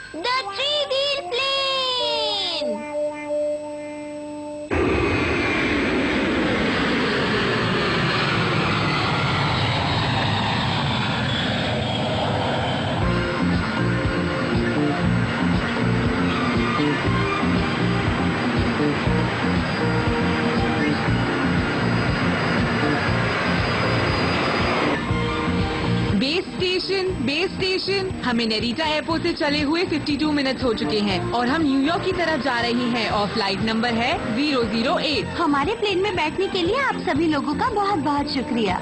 The three wheel plane. Base station. हमें Narita airport से चले हुए 52 मिनट्स हो चुके हैं और हम न्यूयॉर्क की तरफ जा रहे हैं और फ्लाइट नंबर है 008। हमारे प्लेन में बैठने के लिए आप सभी लोगों का बहुत बहुत शुक्रिया।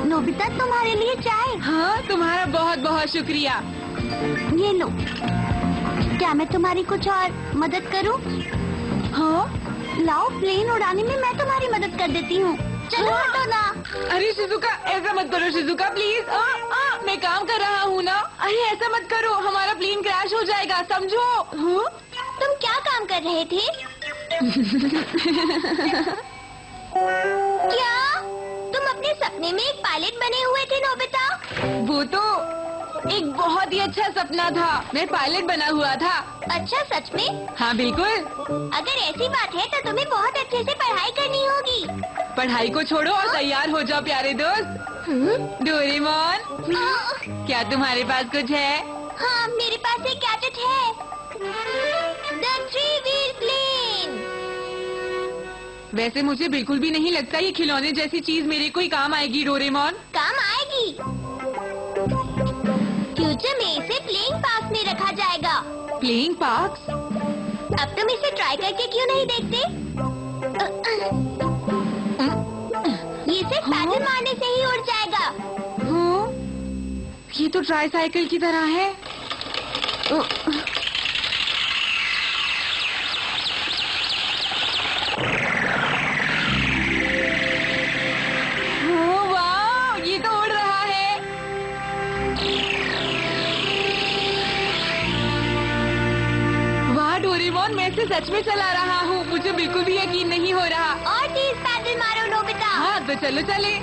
नोबिता, तुम्हारे लिए चाय। हाँ, तुम्हारा बहुत बहुत शुक्रिया। ये लो। क्या मैं तुम्हारी कुछ और मदद करूं? हाँ, लाओ, प्लेन उड़ाने में मैं तुम्हारी मदद कर देती हूँ। चलो हटो ना। अरे शिजुका, ऐसा मत करो शिजुका, प्लीज। मैं काम कर रहा हूँ ना। अरे ऐसा मत करो, हमारा प्लेन क्रैश हो जाएगा, समझो। तुम क्या काम कर रहे थे? क्या तुम अपने सपने में एक पायलट बने हुए थे नोबिता? वो तो एक बहुत ही अच्छा सपना था। मैं पायलट बना हुआ था। अच्छा, सच में? हाँ बिल्कुल। अगर ऐसी बात है तो तुम्हें बहुत अच्छे से पढ़ाई करनी होगी। पढ़ाई को छोड़ो और तैयार हो जाओ प्यारे दोस्त। डोरेमोन, क्या तुम्हारे पास कुछ है? हाँ, मेरे पास एक गैजेट है, द थ्री व्हील प्लेन। वैसे मुझे बिल्कुल भी नहीं लगता ये खिलौने जैसी चीज मेरे कोई काम आएगी डोरेमोन। काम आएगी। फ्यूचर में इसे प्लेइंग पार्क में रखा जाएगा। Playing park? अब तुम इसे ट्राई करके क्यों नहीं देखते? ये सिर्फ पैडल मारने से ही उड़ जाएगा। ये तो ट्राईसाइकिल की तरह है। वाह, ये तो उड़ रहा है। वाह डोरेमोन, मैं इसे सच में चला रहा हूँ। मुझे बिल्कुल भी यकीन नहीं हो रहा। और तेज पैडल मारो नोबिता। हाँ तो चलो चले।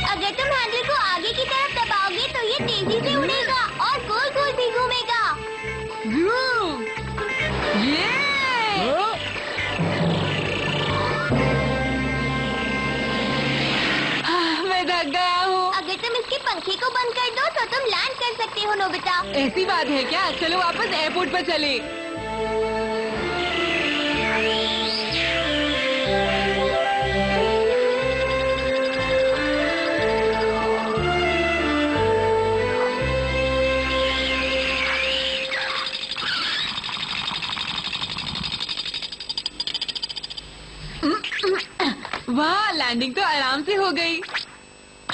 अगर तुम हैंडल को आगे की तरफ दबाओगे तो ये तेजी से उड़ेगा और गोल गोल भी घूमेगा। मैं थक गया हूँ। अगर तुम इसके पंखे को बंद कर दो तो तुम लैंड कर सकते हो नोबिता। ऐसी बात है क्या? चलो वापस एयरपोर्ट पर चले। वाह, लैंडिंग तो आराम से हो गई।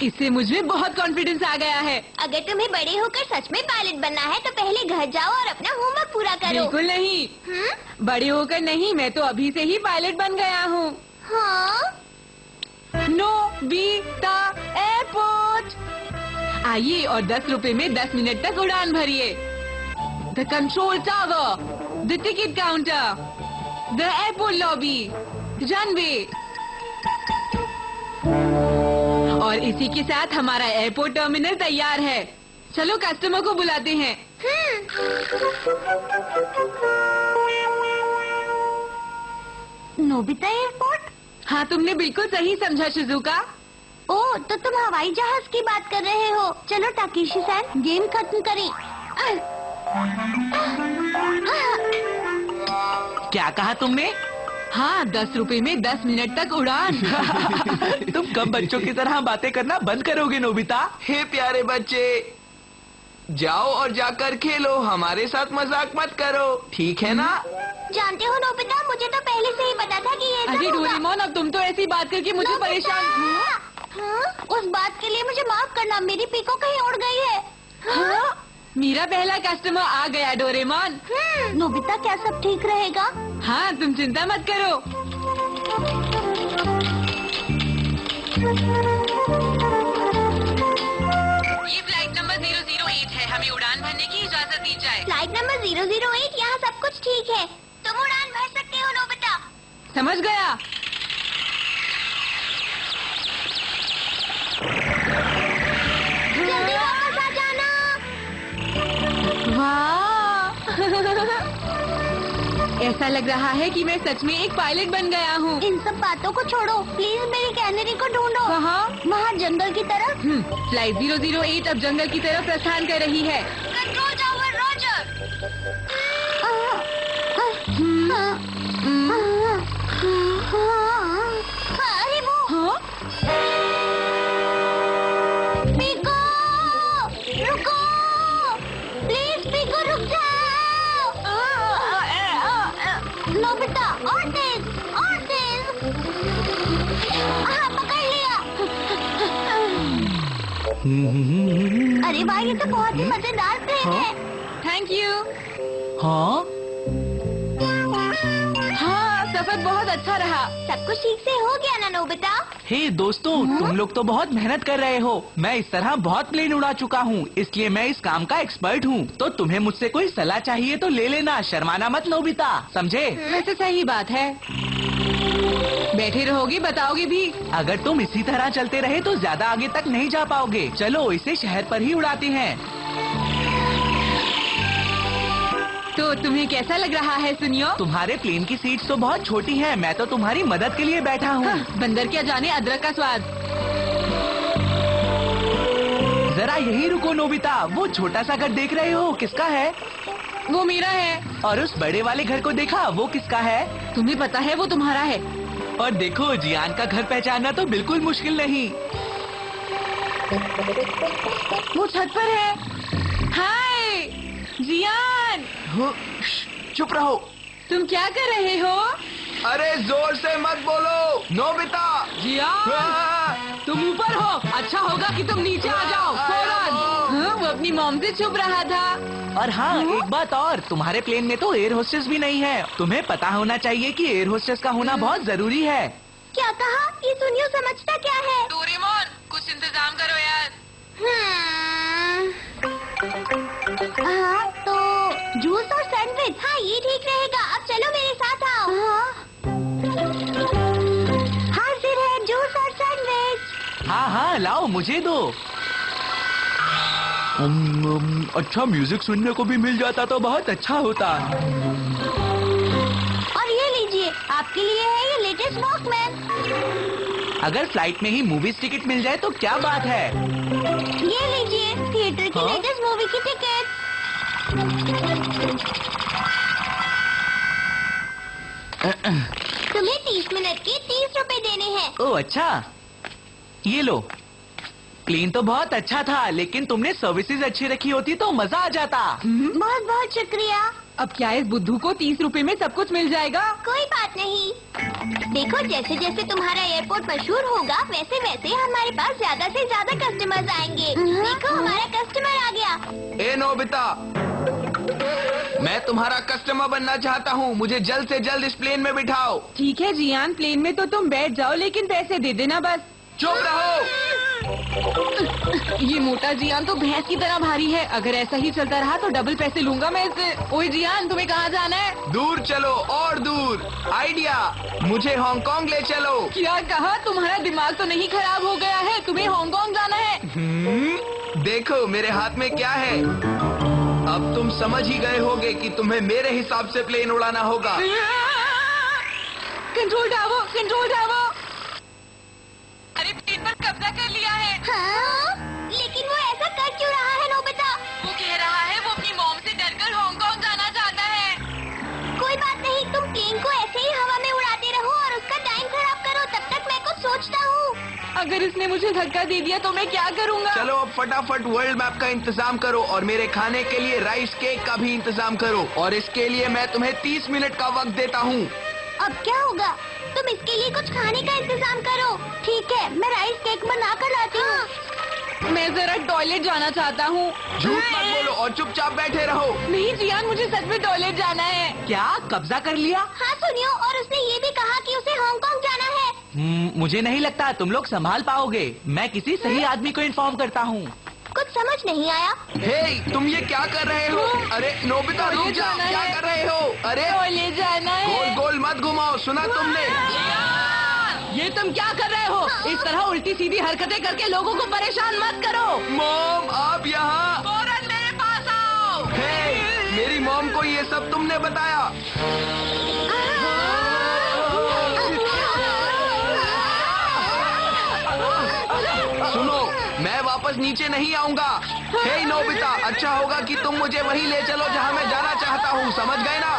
इससे मुझमें बहुत कॉन्फिडेंस आ गया है। अगर तुम्हें बड़े होकर सच में पायलट बनना है तो पहले घर जाओ और अपना होमवर्क पूरा करो। बिल्कुल नहीं। बड़े होकर नहीं, मैं तो अभी से ही पायलट बन गया हूँ। हाँ? नोबिता एयरपोर्ट आइए और 10 रुपए में 10 मिनट तक उड़ान भरिए। The control tower, the ticket counter, the airport lobby, runway. और इसी के साथ हमारा एयरपोर्ट टर्मिनल तैयार है। चलो कस्टमर को बुलाते हैं। Nobita airport? हाँ, तुमने बिल्कुल सही समझा शिजुका। ओह, तो तुम हवाई जहाज की बात कर रहे हो। चलो टाकेशी सैन, गेम खत्म करें। क्या कहा तुमने? हाँ, 10 रुपए में 10 मिनट तक उड़ान। तुम कब बच्चों की तरह बातें करना बंद करोगे नोबिता? हे प्यारे बच्चे, जाओ और जाकर खेलो, हमारे साथ मजाक मत करो, ठीक है ना? जानते हो नोबिता, मुझे तो पहले से ही पता था कि ये सब अरे होगा। डोरेमोन, अब तुम तो ऐसी बात करके मुझे नोबिता! परेशान। हाँ? उस बात के लिए मुझे माफ करना, मेरी पीको कहीं उड़ गई है। हाँ? मेरा पहला कस्टमर आ गया डोरेमोन। नोबिता, क्या सब ठीक रहेगा? हाँ, तुम चिंता मत करो। ये फ्लाइट नंबर 008 है, हमें उड़ान भरने की इजाजत दी जाए। फ्लाइट नंबर 008, यहाँ सब कुछ ठीक है, तुम उड़ान भर सकते हो नोबिता। समझ गया। ऐसा लग रहा है कि मैं सच में एक पायलट बन गया हूँ। इन सब बातों को छोड़ो, प्लीज मेरी कैनरी को ढूंढो। कहाँ? वहाँ जंगल की तरफ। फ्लाइट 008 अब जंगल की तरफ प्रस्थान कर रही है। Control tower Roger. अरे वो हाँ? पीको, रुको, प्लीज पीको रुक जाओ। नोबिता और तेज, और तेज। हाँ पकड़ लिया। अरे वाह, ये तो बहुत ही मजेदार प्लेन है। Thank you. हाँ हाँ, सफर बहुत अच्छा रहा। सब कुछ ठीक से हो गया ना नोबिता? हे दोस्तों, तुम लोग तो बहुत मेहनत कर रहे हो। मैं इस तरह बहुत प्लेन उड़ा चुका हूँ, इसलिए मैं इस काम का एक्सपर्ट हूँ। तो तुम्हें मुझसे कोई सलाह चाहिए तो ले लेना, शर्माना मत नोबिता, समझे? वैसे सही बात है। बैठे रहोगे, बताओगे भी। अगर तुम इसी तरह चलते रहे तो ज्यादा आगे तक नहीं जा पाओगे। चलो इसे शहर पर ही उड़ाते हैं। तो तुम्हें कैसा लग रहा है सुनियो? तुम्हारे प्लेन की सीट्स तो बहुत छोटी हैं। मैं तो तुम्हारी मदद के लिए बैठा हूँ। बंदर क्या जाने अदरक का स्वाद। जरा यही रुको नोबिता, वो छोटा सा घर देख रहे हो, किसका है? वो मेरा है। और उस बड़े वाले घर को देखा, वो किसका है? तुम्हें पता है वो तुम्हारा है। और देखो, जियान का घर पहचानना तो बिल्कुल मुश्किल नहीं। वो छत पर है। हाय जियान, चुप रहो। तुम क्या कर रहे हो? अरे जोर से मत बोलो नोबिता। जियान, तुम ऊपर हो। अच्छा होगा कि तुम नीचे आ जाओ फौरन। हाँ, वो अपनी मॉम से छुप रहा था। और हाँ, एक बात और, तुम्हारे प्लेन में तो एयर होस्टेस भी नहीं है। तुम्हें पता होना चाहिए कि एयर होस्टेस का होना बहुत जरूरी है। क्या कहा? ये सुनियो समझता क्या है? डोरेमोन, कुछ इंतजाम करो यार। हाँ तो जूस और सैंडविच। हाँ ये ठीक रहेगा। अब चलो मेरे साथ आओ। हाजिर है जूस और सैंडविच। हाँ हाँ, लाओ मुझे दो। अच्छा, म्यूजिक सुनने को भी मिल जाता तो बहुत अच्छा होता। और ये लीजिए, आपके लिए है ये लेटेस्ट वॉकमैन। अगर फ्लाइट में ही मूवीज टिकट मिल जाए तो क्या बात है। ये लीजिए थिएटर की हाँ? लेटेस्ट मूवी की टिकट। तुम्हें 30 मिनट के 30 रुपए देने हैं। ओह अच्छा, ये लो। प्लेन तो बहुत अच्छा था, लेकिन तुमने सर्विसेज अच्छी रखी होती तो मजा आ जाता। बहुत बहुत शुक्रिया। अब क्या इस बुद्धू को 30 रुपए में सब कुछ मिल जाएगा? कोई बात नहीं। देखो, जैसे जैसे तुम्हारा एयरपोर्ट मशहूर होगा वैसे वैसे हमारे पास ज्यादा से ज्यादा कस्टमर्स आएंगे। देखो हमारा कस्टमर आ गया। ए नोबिता, मैं तुम्हारा कस्टमर बनना चाहता हूँ। मुझे जल्द से जल्द इस प्लेन में बिठाओ। ठीक है जियान, प्लेन में तो तुम बैठ जाओ, लेकिन पैसे दे देना बस। चुप रहो। ये मोटा जियान तो भैंस की तरह भारी है। अगर ऐसा ही चलता रहा तो डबल पैसे लूंगा मैं इससे। ओए जियान, तुम्हें कहाँ जाना है? दूर चलो और दूर। आइडिया, मुझे हांगकांग ले चलो। क्या कहा? तुम्हारा दिमाग तो नहीं खराब हो गया है? तुम्हें हांगकांग जाना है? देखो मेरे हाथ में क्या है। अब तुम समझ ही गए होगे कि तुम्हें मेरे हिसाब से प्लेन उड़ाना होगा। Control tower, control tower. अरे प्लेन पर कब्जा कर लिया है। हाँ? लेकिन वो ऐसा कर क्यों रहा है नोबिता? वो कह रहा है वो अपनी मॉम से डरकर हांगकांग जाना चाहता है। कोई बात नहीं, तुम प्लेन को ऐसे ही हवा में उड़ाते रहो और उसका टाइम खराब करो। तब तक मैं कुछ सोचता हूँ। अगर इसने मुझे धक्का दे दिया तो मैं क्या करूँगा? चलो अब फटाफट वर्ल्ड मैप का इंतजाम करो और मेरे खाने के लिए राइस केक का भी इंतजाम करो। और इसके लिए मैं तुम्हें 30 मिनट का वक्त देता हूँ। अब क्या होगा? तुम इसके लिए कुछ खाने का इंतजाम करो। ठीक है, मैं राइस केक बना कर लाती हूँ। मैं जरा टॉयलेट जाना चाहता हूँ। झूठ मत बोलो और चुपचाप बैठे रहो। नहीं जियान, मुझे सच में टॉयलेट जाना है। क्या कब्जा कर लिया? हाँ सुनियो, और उसने ये भी कहा कि उसे हांगकांग जाना है। मुझे नहीं लगता तुम लोग संभाल पाओगे। मैं किसी सही आदमी को इन्फॉर्म करता हूँ। कुछ समझ नहीं आया। हे, तुम ये क्या कर रहे हो? अरे नोबिता रुक जा, जाना क्या है। कर रहे हो? अरे टॉयलेट जाना है। गोल गोल मत घुमाओ, सुना तुमने? ये तुम क्या कर रहे हो? इस तरह उल्टी सीधी हरकतें करके लोगों को परेशान मत करो। मॉम, आप यहाँ। फौरन मेरे पास आओ। हे, मेरी मॉम को ये सब तुमने बताया? सुनो, मैं वापस नीचे नहीं आऊंगा। हे नोबिता, अच्छा होगा कि तुम मुझे वहीं ले चलो जहां मैं जाना चाहता हूँ, समझ गए ना?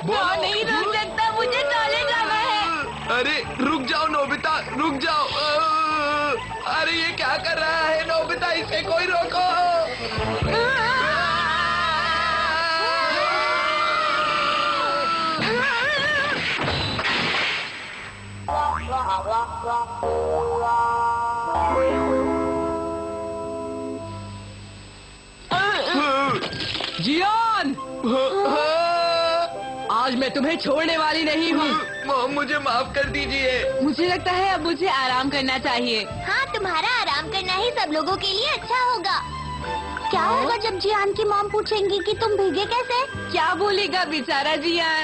बोलो। नहीं रुक सकता, मुझे चले जाना है। अरे रुक जाओ नोबिता, रुक जाओ। अरे ये क्या कर रहा है नोबिता, इसे कोई रोको। जियान, आज मैं तुम्हें छोड़ने वाली नहीं हूँ। मॉम मुझे माफ कर दीजिए। मुझे लगता है अब मुझे आराम करना चाहिए। हाँ, तुम्हारा आराम करना ही सब लोगों के लिए अच्छा होगा। क्या होगा जब जियान की मॉम पूछेंगी कि तुम भीगे कैसे? क्या बोलेगा बेचारा जियान?